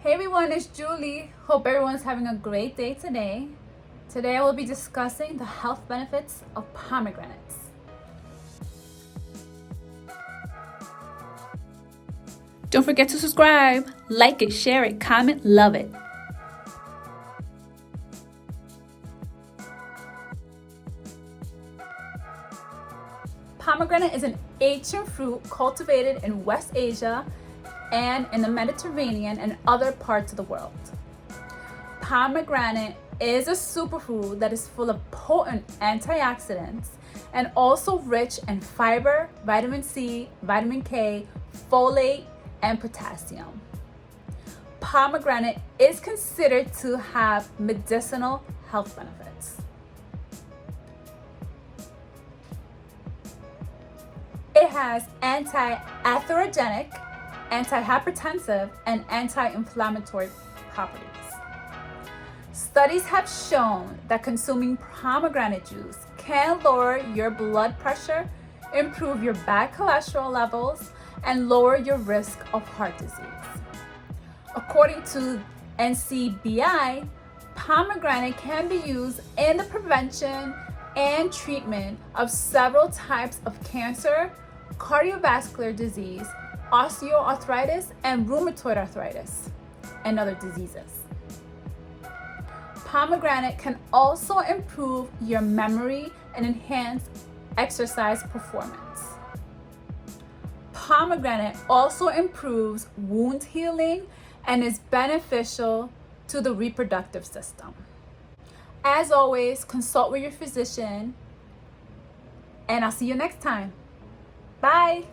Hey everyone, it's Julie. Hope everyone's having a great day today. Today I will be discussing the health benefits of pomegranates. Don't forget to subscribe, like it, share it, comment, love it. Pomegranate is an ancient fruit cultivated in West Asia and in the Mediterranean and other parts of the world. Pomegranate is a superfood that is full of potent antioxidants and also rich in fiber, vitamin C, vitamin K, folate, and potassium. Pomegranate is considered to have medicinal health benefits. It has anti-atherogenic, antihypertensive, and anti-inflammatory properties. Studies have shown that consuming pomegranate juice can lower your blood pressure, improve your bad cholesterol levels, and lower your risk of heart disease. According to NCBI, pomegranate can be used in the prevention and treatment of several types of cancer, cardiovascular disease, osteoarthritis, and rheumatoid arthritis, and other diseases. Pomegranate can also improve your memory and enhance exercise performance. Pomegranate also improves wound healing and is beneficial to the reproductive system. As always, consult with your physician, and I'll see you next time. Bye.